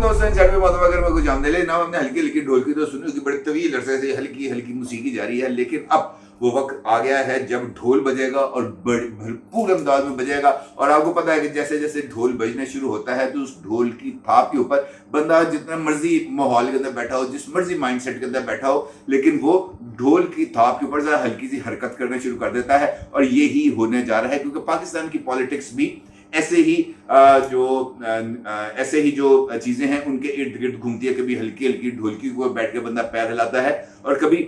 दोस्तों छठवें मौसम अगर मैं कुछ आमदे लेना हमने हल्की हल्की ढोल की तो सुनी कि बड़े तवील अरसे से हल्की हल्की मौसीकी जारी है, लेकिन अब वो वक्त आ गया है जब ढोल बजेगा और भरपूर अंदाज में बजेगा। और आपको पता है कि जैसे जैसे ढोल बजने शुरू होता है तो उस ढोल की थाप के ऊपर बंदा जितना मर्जी माहौल के अंदर बैठा हो, जिस मर्जी माइंडसेट के अंदर बैठा हो, लेकिन वो ढोल की थाप के ऊपर जरा हल्की सी हरकत करना शुरू कर देता है। और ये ही होने जा रहा है क्योंकि पाकिस्तान की पॉलिटिक्स भी ऐसे ही जो चीजें हैं उनके इर्द गिर्द घूमती है। कभी हल्की हल्की ढोलकी को बैठ के बंदा पैर हिलाता है और कभी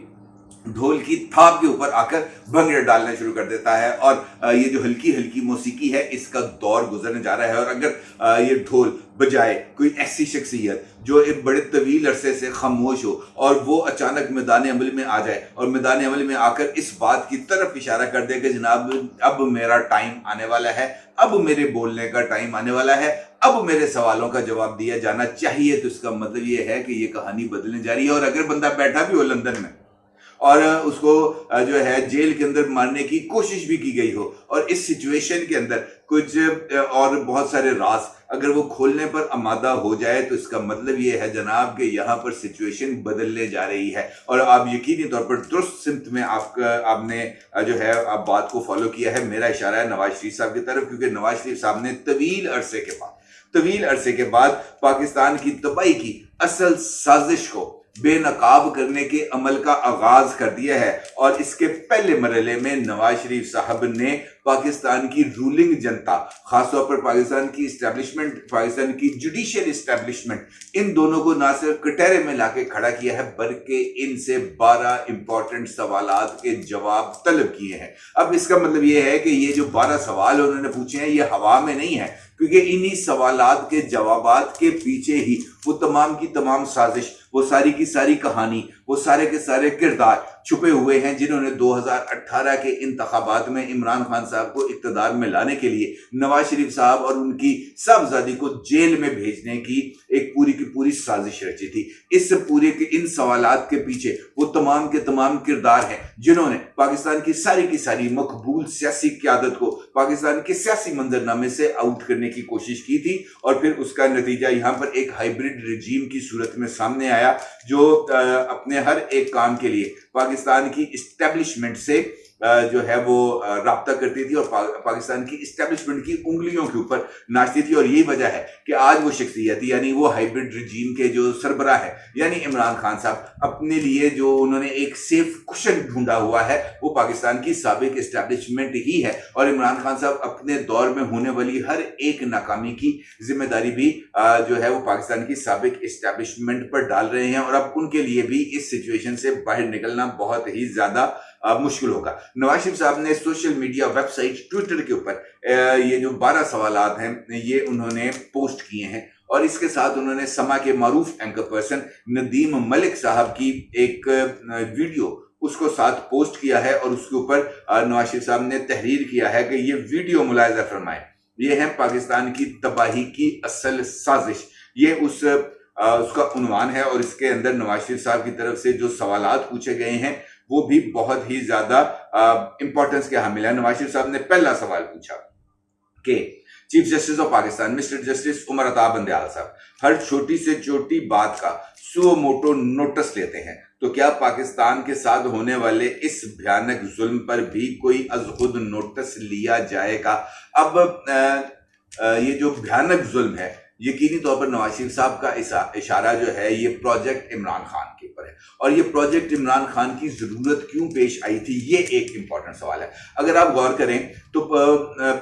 ढोल की थाप के ऊपर आकर भंगड़े डालना शुरू कर देता है। और ये जो हल्की हल्की मौसीकी है इसका दौर गुजरने जा रहा है। और अगर ये ढोल बजाए कोई ऐसी शख्सियत जो एक बड़े तवील अरसे से खामोश हो और वो अचानक मैदान अमल में आ जाए और मैदान अमल में आकर इस बात की तरफ इशारा कर दे कि जनाब अब मेरा टाइम आने वाला है, अब मेरे बोलने का टाइम आने वाला है, अब मेरे सवालों का जवाब दिया जाना चाहिए, तो इसका मतलब ये है कि ये कहानी बदलने जा रही है। और अगर बंदा बैठा भी हो लंदन में और उसको जो है जेल के अंदर मारने की कोशिश भी की गई हो और इस सिचुएशन के अंदर कुछ और बहुत सारे राज अगर वो खोलने पर आमादा हो जाए तो इसका मतलब ये है जनाब कि यहाँ पर सिचुएशन बदलने जा रही है। और आप यकीनी तौर पर दुरुस्त सिमत में आपने जो है आप बात को फॉलो किया है। मेरा इशारा है नवाज शरीफ साहब की तरफ, क्योंकि नवाज शरीफ साहब ने तवील अरसे के बाद पाकिस्तान की तबाही की असल साजिश को बेनकाब करने के अमल का आगाज कर दिया है। और इसके पहले मरहले में नवाज शरीफ साहब ने पाकिस्तान की रूलिंग जनता, खासतौर पर पाकिस्तान की इस्टेब्लिशमेंट, पाकिस्तान की जुडिशियल इस्टेब्लिशमेंट, इन दोनों को ना सिर्फ कटहरे में लाके खड़ा किया है बल्कि इनसे 12 इंपॉर्टेंट सवालात के जवाब तलब किए हैं। अब इसका मतलब ये है कि ये जो 12 सवाल उन्होंने पूछे हैं ये हवा में नहीं है, क्योंकि इन्हीं सवालात के जवाबात के पीछे ही वो तमाम की तमाम साजिश, वो सारी की सारी कहानी, वो सारे के सारे किरदार छुपे हुए हैं जिन्होंने 2018 के इंतखाबात में इमरान खान साहब को इक़्तिदार में लाने के लिए नवाज शरीफ साहब और उनकी साहबजादी को जेल में भेजने की एक पूरी की पूरी साजिश रची थी। इस पूरे के इन सवालात के पीछे वो तमाम के तमाम किरदार हैं जिन्होंने पाकिस्तान की सारी मकबूल सियासी क़यादत को पाकिस्तान के सियासी मंजरनामे से आउट करने की कोशिश की थी। और फिर उसका नतीजा यहाँ पर एक हाइब्रिड रजीम की सूरत में सामने आया जो अपने हर एक काम के लिए पाकिस्तान की इस्टेब्लिशमेंट से जो है वो राब्ता करती थी और पाकिस्तान की इस्टेब्लिशमेंट की उंगलियों के ऊपर नाचती थी। और यही वजह है कि आज वो शख्सियत यानी वो हाइब्रिड रजीम के जो सरबराह है यानी इमरान खान साहब, अपने लिए जो उन्होंने एक सेफ कुशन ढूंढा हुआ है वो पाकिस्तान की साबिक इस्टेब्लिशमेंट ही है। और इमरान खान साहब अपने दौर में होने वाली हर एक नाकामी की जिम्मेदारी भी जो है वो पाकिस्तान की साबिक इस्टेब्लिशमेंट पर डाल रहे हैं। और अब उनके लिए भी इस सिचुएशन से बाहर निकलना बहुत ही ज्यादा मुश्किल होगा। नवाज शरीफ साहब ने सोशल मीडिया वेबसाइट ट्विटर के ऊपर ये जो 12 सवालात हैं ये उन्होंने पोस्ट किए हैं और इसके साथ उन्होंने समा के मारूफ एंकर पर्सन नदीम मलिक साहब की एक वीडियो उसको साथ पोस्ट किया है। और उसके ऊपर नवाज शरीफ साहब ने तहरीर किया है कि ये वीडियो मुलाहिजा फरमाएं, ये है पाकिस्तान की तबाही की असल साजिश। ये उसका उन्वान है और इसके अंदर नवाज शरीफ साहब की तरफ से जो सवालात पूछे गए हैं वो भी बहुत ही ज्यादा इंपॉर्टेंस के हामिल है। नवाज शरीफ साहब ने पहला सवाल पूछा कि chief justice of Pakistan mister justice Umar Ata Bandial साहब हर छोटी से छोटी बात का सुओ मोटो नोटिस लेते हैं, तो क्या पाकिस्तान के साथ होने वाले इस भयानक जुल्म पर भी कोई अज खुद नोटिस लिया जाएगा? अब ये जो भयानक जुल्म है यकीनी तौर पर नवाज शरीफ साहब का इशारा जो है ये प्रोजेक्ट इमरान खान के ऊपर है। और ये प्रोजेक्ट इमरान खान की जरूरत क्यों पेश आई थी ये एक इंपॉर्टेंट सवाल है। अगर आप गौर करें तो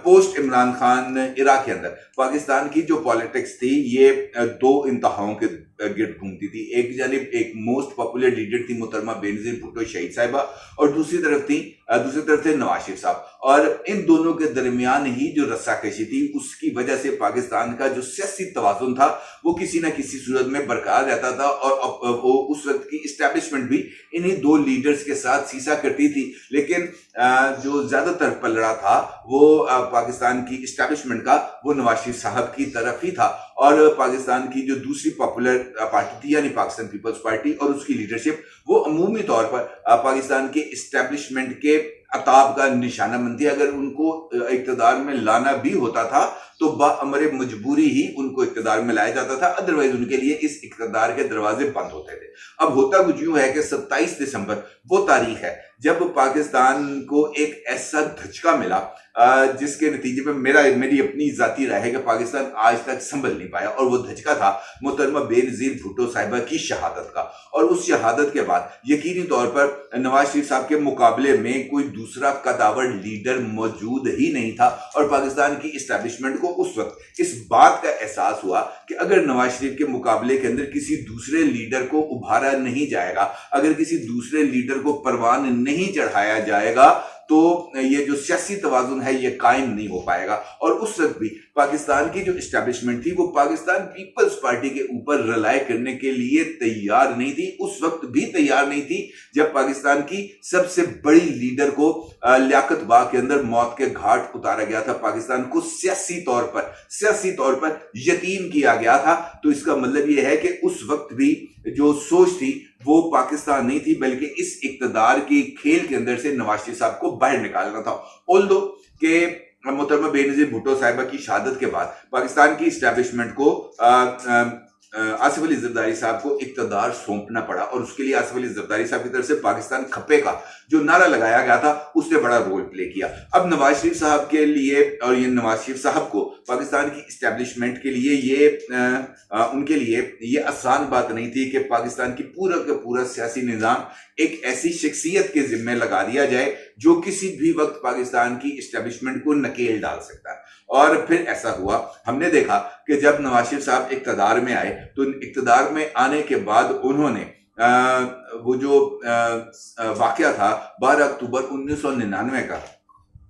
पोस्ट इमरान खान इराक के अंदर पाकिस्तान की जो पॉलिटिक्स थी ये दो इंतहाओं के गिर्द घूमती थी। एक जानिब एक मोस्ट पॉपुलर लीडर थी मोहतरमा बेनजीर भुट्टो शहीद साहिबा और दूसरी तरफ थे नवाज शरीफ साहब। और इन दोनों के दरमियान ही जो रस्साकशी थी उसकी वजह से पाकिस्तान का जो सियासी तवाज़ुन था वो किसी न किसी सूरत में बरकरार रहता था। और वो उस वक्त की इस्टेब्लिशमेंट भी इन्हीं दो लीडर्स के साथ सीसा करती थी। लेकिन जो ज्यादातर पलड़ा था वो पाकिस्तान की इस्टेब्लिशमेंट का वो नवाज शरीफ साहब की तरफ ही था। और पाकिस्तान की जो दूसरी पॉपुलर पार्टी थी यानी पाकिस्तान पीपल्स पार्टी और उसकी लीडरशिप वो अमूमी तौर पर पाकिस्तान के इस्टेब्लिशमेंट के अताब का निशाना बनती है। अगर उनको इक़्तिदार में लाना भी होता था तो बाअमर मजबूरी ही उनको इक़्तिदार में लाया जाता था, अदरवाइज उनके लिए इस इक़्तिदार के दरवाजे बंद होते थे। अब होता कुछ यूं है कि 27 दिसंबर वो तारीख है जब पाकिस्तान को एक ऐसा धचका मिला जिसके नतीजे में मेरी अपनी जाती राय है कि पाकिस्तान आज तक संभल नहीं पाया, और वो धचका था मोहतरमा बेनज़ीर भुट्टो साहिबा की शहादत का। और उस शहादत के बाद यकीनी तौर पर नवाज शरीफ साहब के मुकाबले में कोई दूसरा कदावर लीडर मौजूद ही नहीं था, और पाकिस्तान की इस्टेब्लिशमेंट को उस वक्त इस बात का एहसास हुआ कि अगर नवाज शरीफ के मुकाबले के अंदर किसी दूसरे लीडर को उभारा नहीं जाएगा, अगर किसी दूसरे लीडर को परवान नहीं चढ़ाया जाएगा, तो ये जो सियासी तवाजुन है ये कायम नहीं हो पाएगा। और उस वक्त भी पाकिस्तान की जो इस्टेब्लिशमेंट थी वो पाकिस्तान पीपल्स पार्टी के ऊपर रिलाय करने के लिए तैयार नहीं थी, उस वक्त भी तैयार नहीं थी जब पाकिस्तान की सबसे बड़ी लीडर को लियाकत बाग के अंदर मौत के घाट उतारा गया था, पाकिस्तान को सियासी तौर पर यतीम किया गया था। तो इसका मतलब ये है कि उस वक्त भी जो सोच थी वो पाकिस्तान नहीं थी, बल्कि इस इक़्तिदार की खेल के अंदर से नवाज शरीफ साहब को बाहर निकालना था। ऑल्दो के मोहतरमा बेनज़ीर भुट्टो साहिबा की शहादत के बाद पाकिस्तान की इस्टेब्लिशमेंट को आसिफ अली ज़रदारी साहब को इक़्तिदार सौंपना पड़ा, और उसके लिए आसिफ अली ज़रदारी साहब की तरफ से पाकिस्तान खप्पे का जो नारा लगाया गया था उसने बड़ा रोल प्ले किया। अब नवाज शरीफ साहब के लिए और ये नवाज शरीफ साहब को पाकिस्तान की इस्टेब्लिशमेंट के लिए उनके लिए ये आसान बात नहीं थी कि पाकिस्तान की पूरा का पूरा सियासी निज़ाम एक ऐसी शख्सियत के जिम्मे लगा दिया जाए जो किसी भी वक्त पाकिस्तान की इस्टेब्लिशमेंट को नकेल डाल सकता है। और फिर ऐसा हुआ, हमने देखा कि जब नवाज शरीफ साहब इक़्तिदार में आए तो इक़्तिदार में आने के बाद उन्होंने वो जो वाक़या था 12 अक्टूबर 1999 का,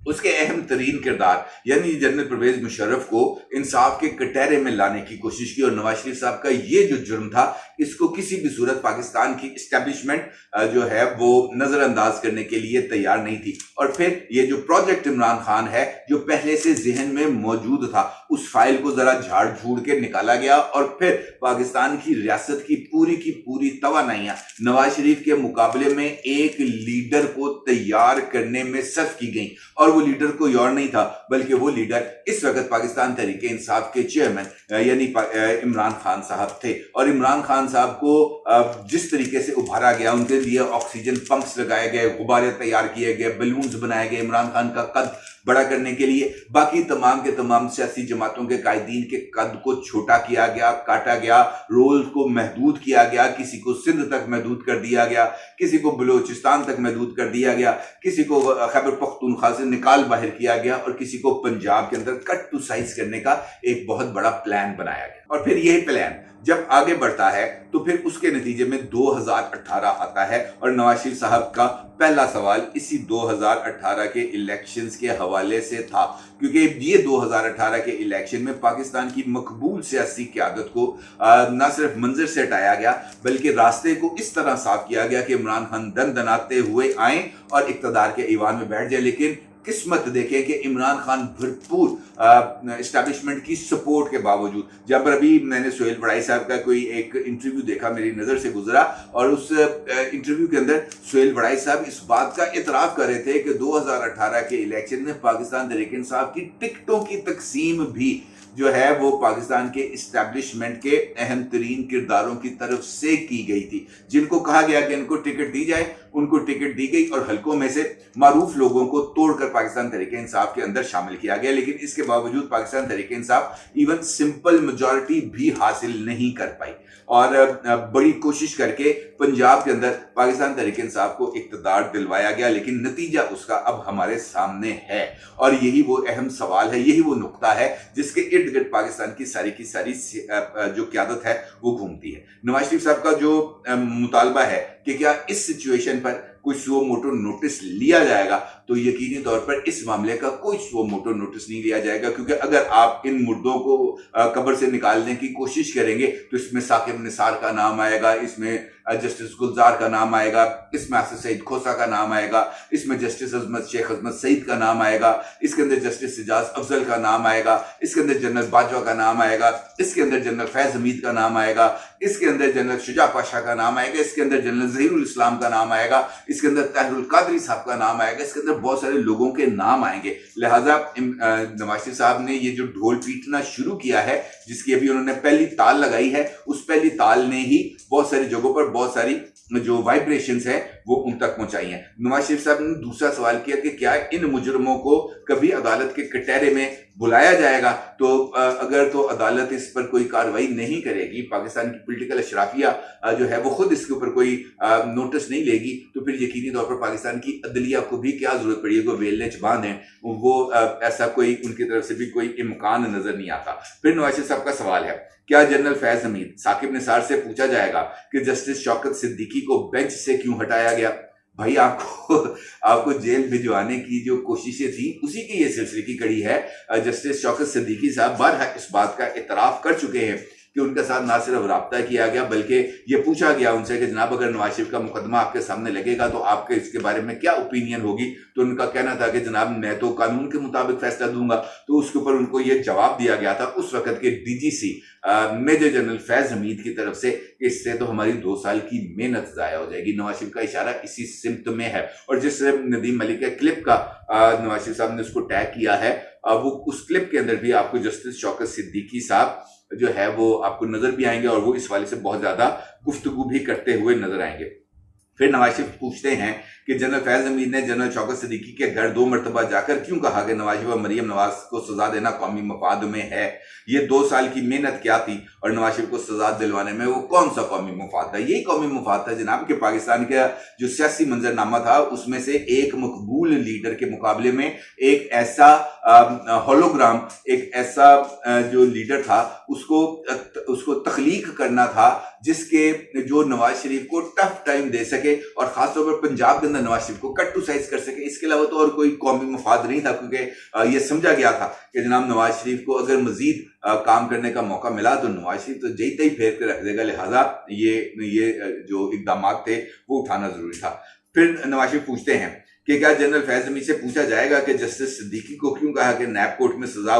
उसके अहम तरीन किरदार यानी जनरल परवेज मुशर्रफ को इंसाफ के कटहरे में लाने की कोशिश की, और नवाज शरीफ साहब का ये जो जुर्म था इसको किसी भी सूरत पाकिस्तान की इस्टेब्लिशमेंट जो है वो नजरअंदाज करने के लिए तैयार नहीं थी। और फिर ये जो प्रोजेक्ट इमरान खान है जो पहले से जहन में मौजूद था, उस फाइल को जरा झाड़ झूड़ के निकाला गया, और फिर पाकिस्तान की रियासत की पूरी तवानाइयां नवाज शरीफ के मुकाबले में एक लीडर को तैयार करने में सर्फ की गई। और वो लीडर कोई और नहीं था बल्कि वो लीडर इस वक्त पाकिस्तान तहरीक इंसाफ के चेयरमैन यानी इमरान खान साहब थे। और इमरान खान साहब को जिस तरीके से उभारा गया, उनके लिए ऑक्सीजन पंप्स लगाए गए, गुब्बारे तैयार किए गए, बलून्स बनाए गए इमरान खान का कद बड़ा करने के लिए, बाकी तमाम के तमाम सियासी जमातों के कायदीन के कद को छोटा किया गया, काटा गया, रोल को महदूद किया गया, किसी को सिंध तक महदूद कर दिया गया, किसी को बलूचिस्तान तक महदूद कर दिया गया, किसी को खैबर पख्तूनख्वा से निकाल बाहर किया गया, और किसी को पंजाब के अंदर कट टू साइज करने का एक बहुत बड़ा प्लान बनाया गया। और फिर यही प्लान जब आगे बढ़ता है तो फिर उसके नतीजे में 2018 आता है, और नवाज शरीफ साहब का पहला सवाल इसी 2018 के इलेक्शंस के हवाले से था, क्योंकि ये 2018 के इलेक्शन में पाकिस्तान की मकबूल सियासी क़यादत को न सिर्फ मंजर से हटाया गया बल्कि रास्ते को इस तरह साफ किया गया कि इमरान खान दनाते हुए आए और इक़्तिदार के ईवान में बैठ जाए। लेकिन किस्मत देखें कि इमरान खान भरपूर इस्टेब्लिशमेंट की सपोर्ट के बावजूद, जब अभी मैंने सोहेल वड़ाई साहब का कोई एक इंटरव्यू देखा, मेरी नज़र से गुजरा, और उस इंटरव्यू के अंदर सोहेल वड़ाई साहब इस बात का इतराफ़ कर रहे थे कि 2018 के इलेक्शन में पाकिस्तान तहरीक इंसाफ की टिकटों की तकसीम भी जो है वो पाकिस्तान के इस्टेब्लिशमेंट के अहम तरीन किरदारों की तरफ से की गई थी। जिनको कहा गया कि इनको टिकट दी जाए उनको टिकट दी गई, और हलकों में से मारूफ लोगों को तोड़कर पाकिस्तान तहरीक इंसाफ के अंदर शामिल किया गया। लेकिन इसके बावजूद Pakistan Tehreek Insaf even simple majority भी हासिल नहीं कर पाई, और बड़ी कोशिश करके पंजाब के अंदर पाकिस्तान तहरीक इंसाफ को इक़्तिदार दिलवाया गया। लेकिन नतीजा उसका अब हमारे सामने है, और यही वो अहम सवाल है, यही वो नुक्ता है जिसके इर्द गिर्द पाकिस्तान की सारी जो क़यादत है वो घूमती है। नवाज शरीफ साहब का जो मुतालबा है कि क्या इस सिचुएशन पर कोई सुओ मोटो नोटिस लिया जाएगा, तो यकीनी तौर पर इस मामले का कोई सुओ मोटो नोटिस नहीं लिया जाएगा, क्योंकि अगर आप इन मुर्दों को कब्र से निकालने की कोशिश करेंगे तो इसमें साकिब निसार का नाम आएगा, इसमें जस्टिस गुलजार का नाम आएगा, इसमें आसिफ सईद खोसा का नाम आएगा, इसमें जस्टिस अजमत शेख अजमत सईद का नाम आएगा, इसके अंदर जस्टिस इजाज अफजल का नाम आएगा, इसके अंदर जनरल बाजवा का नाम आएगा, इसके अंदर जनरल फैज हमीद का नाम आएगा, इसके अंदर जनरल शुजा पाशा का नाम आएगा, इसके अंदर जनरल जहीरुल इस्लाम का नाम आएगा, इसके अंदर ताहिरुल कादरी साहब का नाम आएगा, इसके अंदर बहुत सारे लोगों के नाम आएंगे। लिहाजा नवाज शरीफ साहब ने ये जो ढोल पीटना शुरू किया है, जिसकी अभी उन्होंने पहली ताल लगाई है, उस पहली ताल ने ही बहुत सारी जगहों पर बहुत सारी जो वाइब्रेशंस है वो उन तक पहुंचाई हैं। नवाज शरीफ साहब ने दूसरा सवाल किया कि क्या इन मुजरमों को कभी अदालत के कटहरे में बुलाया जाएगा, तो अगर तो अदालत इस पर कोई कार्रवाई नहीं करेगी, पाकिस्तान की पॉलिटिकल अशराफिया जो है वो खुद इसके ऊपर कोई नोटिस नहीं लेगी, तो फिर यकीनी तौर पर पाकिस्तान की अदलिया को भी क्या जरूरत पड़ेगी, वो वेलने चबान है, वो ऐसा कोई उनकी तरफ से भी कोई इम्कान नजर नहीं आता। फिर नवाज शरीफ साहब का सवाल है, क्या जनरल फैज हमीद, साकिब निसार से पूछा जाएगा कि जस्टिस शौकत सिद्दीकी को बेंच से क्यों हटाया गया? भाई आपको जेल भिजवाने की जो कोशिशें थी उसी की ये सिलसिले की कड़ी है। जस्टिस शौकत सिद्दीकी साहब बारहा इस बात का इतराफ कर चुके हैं कि उनके साथ ना सिर्फ राब्ता किया गया बल्कि ये पूछा गया उनसे कि जनाब अगर नवाज शरीफ का मुकदमा आपके सामने लगेगा तो आपके इसके बारे में क्या ओपिनियन होगी, तो उनका कहना था कि जनाब मैं तो कानून के मुताबिक फैसला दूंगा। तो उसके ऊपर उनको ये जवाब दिया गया था उस वक्त के DGC major general Faiz Hameed की तरफ से, इससे तो हमारी 2 साल की मेहनत जाया हो जाएगी। नवाज शरीफ का इशारा इसी सिमत में है, और जिस नदीम मलिक के क्लिप का नवाज शरीफ साहब ने उसको टैग किया है, वो उस क्लिप के अंदर भी आपको जस्टिस शौकत सिद्दीकी साहब जो है वो आपको नजर भी आएंगे और वो इस वाले से बहुत ज्यादा गुफ्तगू भी करते हुए नजर आएंगे। फिर नवाज शरीफ पूछते हैं कि जनरल फैज हमीद ने जनरल शौकत सिद्दीकी के घर 2 मरतबा जाकर क्यों कहा कि नवाज शरीफ और मरियम नवाज को सजा देना कौमी मफाद में है? ये 2 साल की मेहनत क्या थी और नवाज शरीफ को सजा दिलवाने में वो कौन सा कौमी मफाद था? यही कौमी मफाद था जनाब कि पाकिस्तान का जो सियासी मंजरनामा था उसमें से एक मकबूल लीडर के मुकाबले में एक ऐसा होलोग्राम, एक ऐसा जो लीडर था उसको तख्लीक करना था जिसके जो नवाज शरीफ को टफ टाइम दे सके और खासतौर पर पंजाब के अंदर नवाज शरीफ को कट टू साइज कर सके। इसके अलावा तो और कोई कौमी मफाद नहीं था, क्योंकि ये समझा गया था कि जनाब नवाज शरीफ को अगर मजीद काम करने का मौका मिला तो नवाज शरीफ तो जई तई फेर के रख देगा। लिहाजा ये जो इकदाम थे वो उठाना जरूरी था। फिर नवाज शरीफ पूछते हैं कि क्या जनरल फैज हमीद से पूछा जाएगा कि जस्टिस सिद्दीकी को क्यों कहा कि नैब कोर्ट में सजा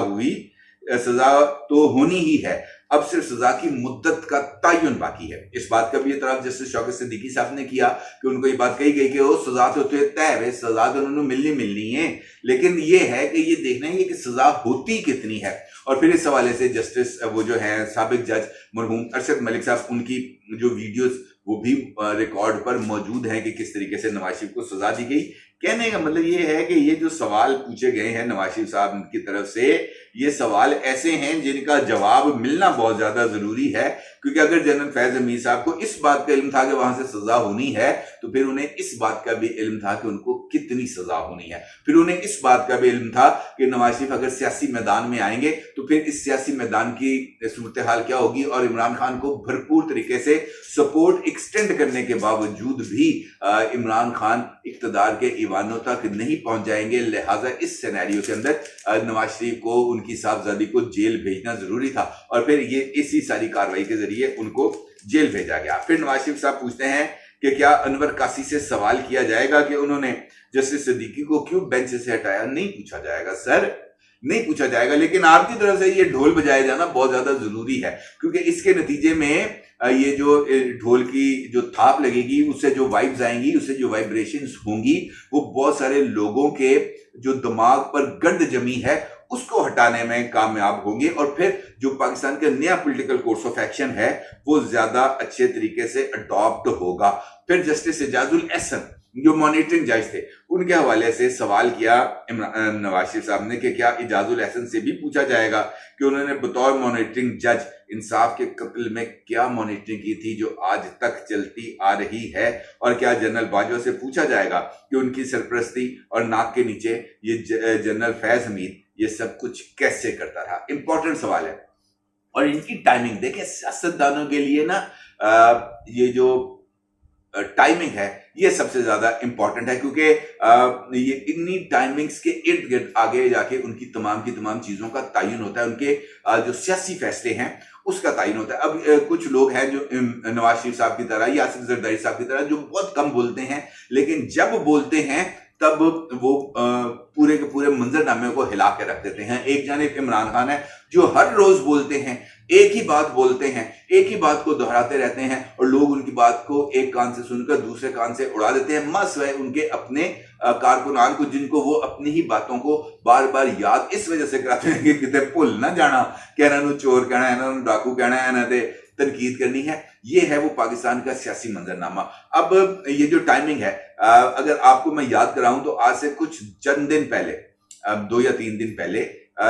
तो होनी ही है, अब सिर्फ सजा की मुद्दत का तयन बाकी है। इस बात का भी इतराफ जस्टिस शौकत सिद्दीकी साहब ने किया कि उनको ये बात कही गई कि वो सजा तो तय है, सजा तो उन्होंने मिलनी है, लेकिन ये है कि ये देखना है कि सजा होती कितनी है। और फिर इस हवाले से जस्टिस वो जो है साबिक जज मरहूम अरशद मलिक साहब, उनकी जो वीडियोस वो भी रिकॉर्ड पर मौजूद हैं कि किस तरीके से नवाज शरीफ को सजा दी गई। कहने का मतलब ये है कि ये जो सवाल पूछे गए हैं नवाज शरीफ साहब की तरफ से, ये सवाल ऐसे हैं जिनका जवाब मिलना बहुत ज्यादा जरूरी है, क्योंकि अगर जनरल फैज हमीद साहब को इस बात का इल्म था कि वहां से सजा होनी है तो फिर उन्हें इस बात का भी इल्म था कि उनको कितनी सजा होनी है। फिर उन्हें इस बात का भी इल्म था कि नवाज शरीफ अगर सियासी मैदान में आएंगे तो फिर इस सियासी मैदान की सूरत हाल क्या होगी, और इमरान खान को भरपूर तरीके से सपोर्ट एक्सटेंड करने के बावजूद भी इमरान खान इक्तदार के ईवानों तक नहीं पहुंच जाएंगे। लिहाजा इस सिनेरियो के अंदर नवाज शरीफ को उनकी साहबजादी को जेल भेजना जरूरी था, और फिर ये इसी सारी कार्रवाई के जरिए उनको जेल भेजा गया। फिर नवाज शरीफ साहब पूछते हैं कि क्या अनवर कासी से सवाल किया जाएगा कि उन्होंने जस्टिस सिद्दीकी को क्यों बेंच से हटाया? नहीं पूछा जाएगा सर, नहीं पूछा जाएगा, लेकिन आपकी तरफ से ये ढोल बजाया जाना बहुत ज्यादा जरूरी है, क्योंकि इसके नतीजे में ये जो ढोल की जो थाप लगेगी, उससे जो वाइब्स आएंगी, उससे जो वाइब्रेशंस होंगी, वो बहुत सारे लोगों के जो दिमाग पर गंद जमी है उसको हटाने में कामयाब होंगे, और फिर जो पाकिस्तान का नया पॉलिटिकल कोर्स ऑफ एक्शन है वो ज्यादा अच्छे तरीके से अडॉप्ट होगा। फिर जस्टिस इजाजुल एहसन जो मॉनिटरिंग जज थे, उनके हवाले से सवाल किया नवाज शरीफ साहब ने कि क्या इजाजुल एहसन से भी पूछा जाएगा कि उन्होंने बतौर मॉनिटरिंग जज इंसाफ के कत्ल में क्या मॉनिटरिंग की थी जो आज तक चलती आ रही है, और क्या जनरल बाजवा से पूछा जाएगा कि उनकी सरपरस्ती और नाक के नीचे ये जनरल फैज हमीद ये सब कुछ कैसे करता रहा। इंपॉर्टेंट सवाल है, और इनकी टाइमिंग देखें, सियासतदानों के लिए ना ये जो टाइमिंग है ये सबसे ज्यादा इंपॉर्टेंट है, क्योंकि ये इन्हीं टाइमिंग्स के इर्द गिर्द आगे जाके उनकी तमाम चीजों का तयन होता है, उनके जो सियासी फैसले हैं उसका तयन होता है। अब कुछ लोग हैं जो नवाज शरीफ साहब की तरह या आसिफ जरदारी साहब की तरह जो बहुत कम बोलते हैं, लेकिन जब बोलते हैं तब वो पूरे के पूरे मंजरनामे को हिला के रख देते हैं। एक जानिब इमरान खान है जो हर रोज बोलते हैं, एक ही बात बोलते हैं, एक ही बात को दोहराते रहते हैं और लोग उनकी बात को एक कान से सुनकर दूसरे कान से उड़ा देते हैं। मस है उनके अपने कारकुनान को, जिनको वो अपनी ही बातों को बार बार याद इस वजह से कराते हैं कि कितने भुल ना जाना कि इन्होंने चोर कहना है, इन्होंने डाकू कहना है, इन्होंने तनकीद करनी है। ये है वो पाकिस्तान का सियासी मंजरनामा। अब ये जो टाइमिंग है, अगर आपको मैं याद कराऊं तो आज से कुछ चंद दिन पहले, 2 या 3 दिन पहले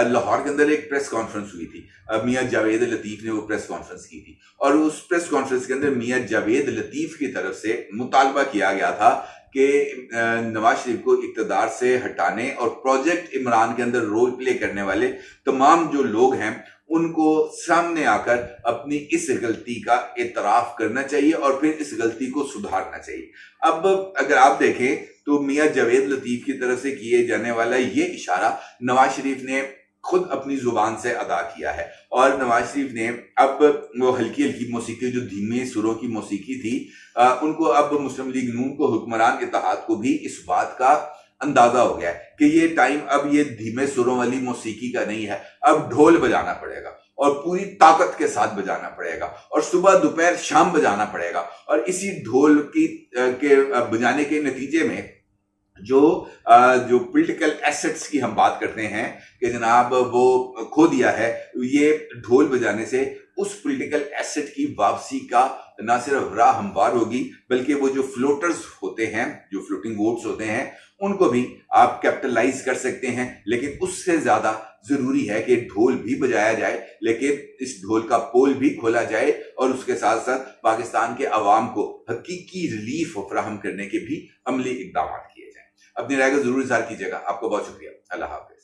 लाहौर के अंदर एक प्रेस कॉन्फ्रेंस हुई थी। मियां जावेद लतीफ ने वो प्रेस कॉन्फ्रेंस की थी और उस प्रेस कॉन्फ्रेंस के अंदर मियां जावेद लतीफ की तरफ से मुतालबा किया गया था कि नवाज शरीफ को इक़्तिदार से हटाने और प्रोजेक्ट इमरान के अंदर रोल प्ले करने वाले तमाम जो लोग हैं उनको सामने आकर अपनी इस गलती का एतराफ करना चाहिए और फिर इस गलती को सुधारना चाहिए। अब अगर आप देखें तो मियां जावेद लतीफ की तरफ से किए जाने वाला ये इशारा नवाज शरीफ ने खुद अपनी जुबान से अदा किया है और नवाज शरीफ ने अब वो हल्की हल्की मौसीकी, जो धीमे सुरों की मौसीकी थी, उनको अब मुस्लिम लीग नून को, हुक्मरान इत्तेहाद को भी इस बात का अंदाजा हो गया है कि ये टाइम अब ये धीमे सुरों वाली मौसीकी का नहीं है, अब ढोल बजाना पड़ेगा और पूरी ताकत के साथ बजाना पड़ेगा और सुबह दोपहर शाम बजाना पड़ेगा। और इसी ढोल के बजाने के नतीजे में जो पॉलिटिकल एसेट्स की हम बात करते हैं कि जनाब वो खो दिया है, ये ढोल बजाने से उस पॉलिटिकल एसेट की वापसी का ना सिर्फ राह हमवार होगी, बल्कि वो जो फ्लोटर्स होते हैं, जो फ्लोटिंग वोट्स होते हैं, उनको भी आप कैपिटलाइज कर सकते हैं। लेकिन उससे ज्यादा जरूरी है कि ढोल भी बजाया जाए, लेकिन इस ढोल का पोल भी खोला जाए और उसके साथ साथ पाकिस्तान के अवाम को हकीकी रिलीफ फराहम करने के भी अमली इकदाम किए जाए। अपनी राय को जरूर इज़हार कीजिएगा। आपको बहुत शुक्रिया। अल्लाह हाफ़िज़।